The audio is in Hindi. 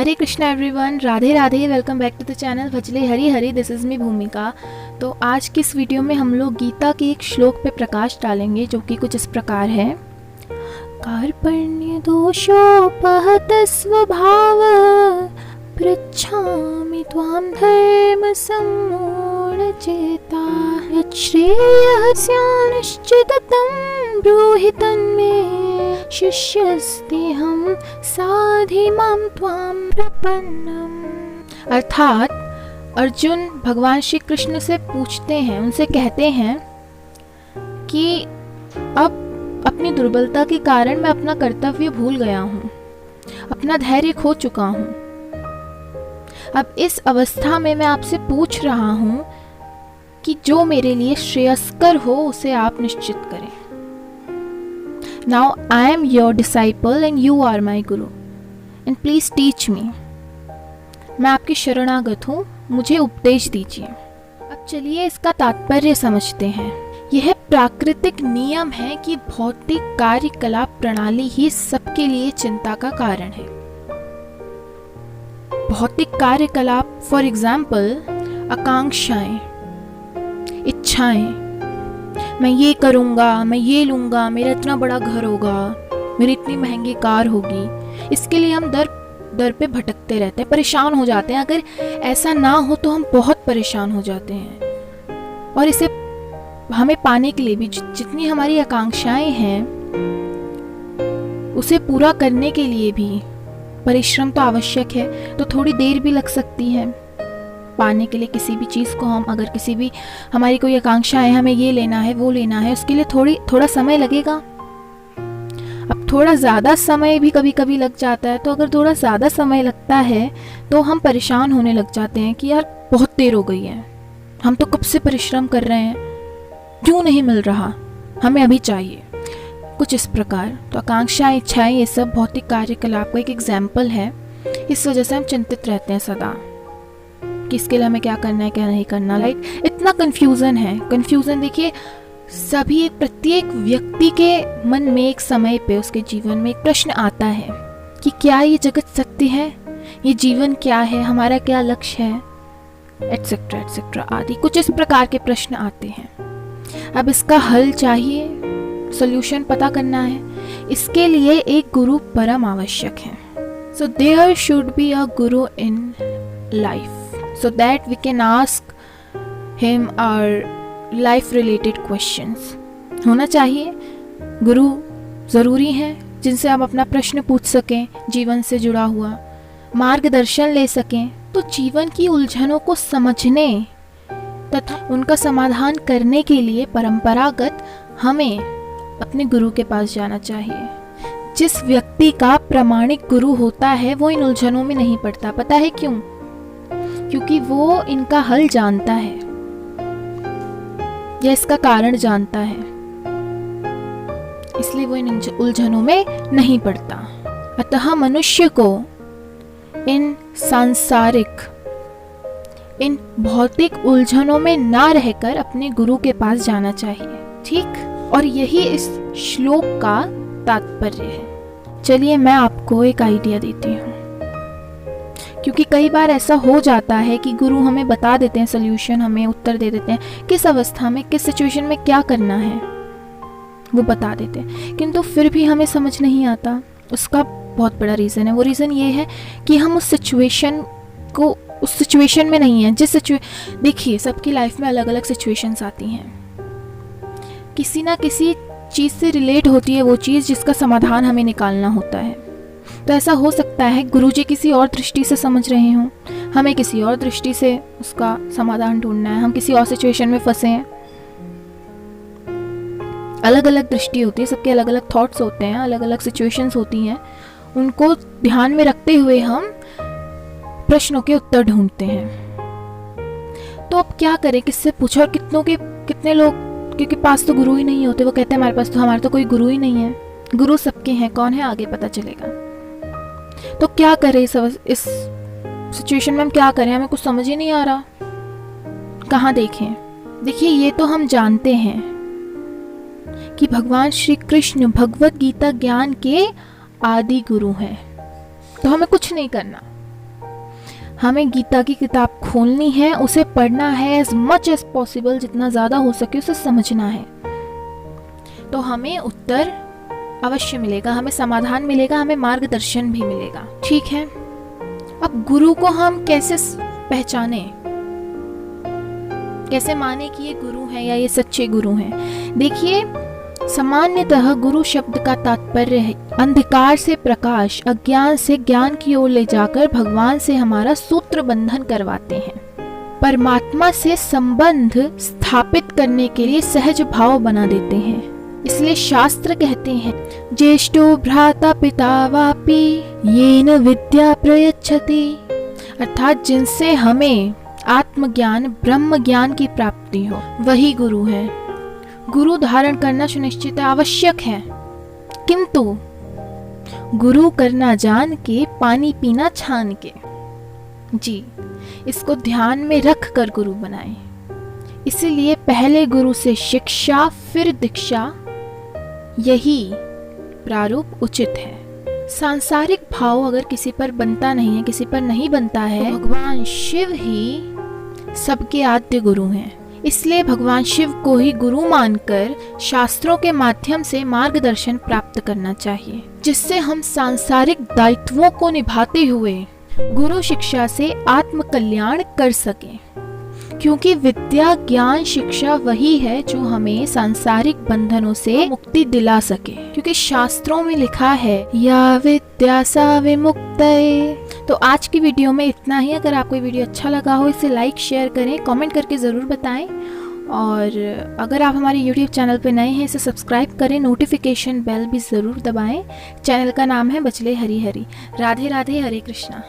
Hare Krishna everyone, Radhe Radhe. Welcome back to the channel Bhajle Hari Hari. This is me भूमिका। तो आज की इस वीडियो में हम लोग गीता के एक श्लोक पे प्रकाश डालेंगे जो कि कुछ इस प्रकार है। कार्पण्य दोषोपहत स्वभाव पृच्छामि त्वां धर्म सम्मूढचेता यच्छ्रेयः स्यान्निश्चित तं ब्रूहि तन्मे शिष्यस्तेऽहं साधिमां त्वां प्रपन्नम्। अर्थात अर्जुन भगवान श्री कृष्ण से पूछते हैं, उनसे कहते हैं कि अब अपनी दुर्बलता के कारण मैं अपना कर्तव्य भूल गया हूँ, अपना धैर्य खो चुका हूँ। अब इस अवस्था में मैं आपसे पूछ रहा हूँ कि जो मेरे लिए श्रेयस्कर हो उसे आप निश्चित करें। Now I am your disciple and you are my guru and please teach me। मैं आपकी शरणागत हूँ, मुझे उपदेश दीजिए। अब चलिए इसका तात्पर्य समझते हैं। यह प्राकृतिक नियम है कि भौतिक कार्यकलाप प्रणाली ही सबके लिए चिंता का कारण है। भौतिक कार्यकलाप फॉर एग्जाम्पल आकांक्षाएं, इच्छाएं, मैं ये करूँगा, मैं ये लूँगा, मेरा इतना बड़ा घर होगा, मेरी इतनी महंगी कार होगी। इसके लिए हम दर पे भटकते रहते हैं, परेशान हो जाते हैं। अगर ऐसा ना हो तो हम बहुत परेशान हो जाते हैं। और इसे हमें पाने के लिए भी जितनी हमारी आकांक्षाएं हैं उसे पूरा करने के लिए भी परिश्रम तो आवश्यक है। तो थोड़ी देर भी लग सकती है पाने के लिए किसी भी चीज़ को। हम अगर किसी भी हमारी कोई आकांक्षा है, हमें ये लेना है वो लेना है, उसके लिए थोड़ा समय लगेगा। अब थोड़ा ज़्यादा समय भी कभी कभी लग जाता है। तो अगर थोड़ा ज़्यादा समय लगता है तो हम परेशान होने लग जाते हैं कि यार बहुत देर हो गई है, हम तो कब से परिश्रम कर रहे हैं, क्यों नहीं मिल रहा, हमें अभी चाहिए। कुछ इस प्रकार। तो आकांक्षाएं, इच्छाएं, ये सब भौतिक कार्यकलाप का एक एग्जाम्पल है। इस वजह से हम चिंतित रहते हैं सदा कि इसके लिए हमें क्या करना है, क्या नहीं करना। लाइक इतना कन्फ्यूज़न है। कन्फ्यूज़न देखिए, सभी प्रत्येक व्यक्ति के मन में एक समय पे उसके जीवन में एक प्रश्न आता है कि क्या ये जगत सत्य है, ये जीवन क्या है, हमारा क्या लक्ष्य है, एटसेट्रा एटसेट्रा आदि कुछ इस प्रकार के प्रश्न आते हैं। अब इसका हल चाहिए, सॉल्यूशन पता करना है। इसके लिए एक गुरु परम आवश्यक है। So there should be a guru in life so that we can ask him our life related questions। होना चाहिए गुरु, ज़रूरी है जिनसे आप अपना प्रश्न पूछ सकें, जीवन से जुड़ा हुआ मार्गदर्शन ले सकें। तो जीवन की उलझनों को समझने तथा उनका समाधान करने के लिए परंपरागत हमें अपने गुरु के पास जाना चाहिए। जिस व्यक्ति का प्रामाणिक गुरु होता है वो इन उलझनों में नहीं पड़ता। पता है क्यों? क्योंकि वो इनका हल जानता है या इसका कारण जानता है, इसलिए वो इन उलझनों में नहीं पड़ता। अतः मनुष्य को इन सांसारिक, इन भौतिक उलझनों में ना रहकर अपने गुरु के पास जाना चाहिए। ठीक, और यही इस श्लोक का तात्पर्य है। चलिए मैं आपको एक आइडिया देती हूँ, क्योंकि कई बार ऐसा हो जाता है कि गुरु हमें बता देते हैं सल्यूशन, हमें उत्तर दे देते हैं, किस अवस्था में, किस सिचुएशन में क्या करना है वो बता देते हैं, किंतु फिर भी हमें समझ नहीं आता। उसका बहुत बड़ा रीज़न है। वो रीज़न ये है कि हम उस सिचुएशन में नहीं हैं। देखिए, सबकी लाइफ में अलग अलग सिचुएशंस आती हैं, किसी ना किसी चीज़ से रिलेट होती है वो चीज़ जिसका समाधान हमें निकालना होता है। तो ऐसा हो सकता है गुरुजी किसी और दृष्टि से समझ रहे हों, हमें किसी और दृष्टि से उसका समाधान ढूंढना है, हम किसी और सिचुएशन में फंसे हैं। अलग अलग दृष्टि होती है, सबके अलग अलग थॉट्स होते हैं, अलग अलग सिचुएशंस होती हैं। उनको ध्यान में रखते हुए हम प्रश्नों के उत्तर ढूंढते हैं। तो अब क्या करें, किससे पूछो? और कितने लोग क्योंकि पास तो गुरु ही नहीं होते, वो कहते हैं हमारे तो कोई गुरु ही नहीं है। गुरु सबके हैं, कौन है आगे पता चलेगा। तो क्या करें इस सिचुएशन में? हम क्या करें, हमें कुछ समझ ही नहीं आ रहा, कहाँ देखें। देखिए, ये तो हम जानते हैं कि भगवान श्री कृष्ण भगवत गीता ज्ञान के आदि गुरु हैं। तो हमें कुछ नहीं करना, हमें गीता की किताब खोलनी है, उसे पढ़ना है, एज मच एज पॉसिबल, जितना ज़्यादा हो सके उसे समझना है, तो हमें उत्तर अवश्य मिलेगा, हमें समाधान मिलेगा, हमें मार्गदर्शन भी मिलेगा। ठीक है, अब गुरु को हम कैसे पहचाने, कैसे माने कि ये गुरु हैं या ये सच्चे गुरु हैं? देखिए, सामान्यतः गुरु शब्द का तात्पर्य है अंधकार से प्रकाश, अज्ञान से ज्ञान की ओर ले जाकर भगवान से हमारा सूत्र बंधन करवाते हैं, परमात्मा से संबंध स्थापित करने के लिए सहज भाव बना देते हैं। इसलिए शास्त्र कहते हैं, ज्येष्ठो भ्राता पिता वापि येन विद्या प्रयच्छति, अर्थात जिनसे हमें आत्मज्ञान, ब्रह्म ज्ञान की प्राप्ति हो, वही गुरु है। गुरु धारण करना सुनिश्चित है, आवश्यक है, किंतु गुरु करना जान के, पानी पीना छान के। जी, इसको ध्यान में रख कर गुरु बनाएं। इसलिए पहले गुरु से शिक्षा, फिर दीक्षा, यही प्रारूप उचित है। सांसारिक भाव अगर किसी पर बनता नहीं है, किसी पर नहीं बनता है, तो भगवान शिव ही सबके आद्य गुरु हैं। इसलिए भगवान शिव को ही गुरु मानकर शास्त्रों के माध्यम से मार्गदर्शन प्राप्त करना चाहिए, जिससे हम सांसारिक दायित्वों को निभाते हुए गुरु शिक्षा से आत्म कल्याण कर सकें। क्योंकि विद्या, ज्ञान, शिक्षा वही है जो हमें सांसारिक बंधनों से मुक्ति दिला सके। क्योंकि शास्त्रों में लिखा है, या विद्या सा विमुक्तये। तो आज की वीडियो में इतना ही। अगर आपको ये वीडियो अच्छा लगा हो, इसे लाइक, शेयर करें, कमेंट करके ज़रूर बताएं। और अगर आप हमारे YouTube चैनल पर नए हैं, इसे सब्सक्राइब करें, नोटिफिकेशन बेल भी ज़रूर दबाएं। चैनल का नाम है बचले हरी हरी। राधे राधे, हरे कृष्णा।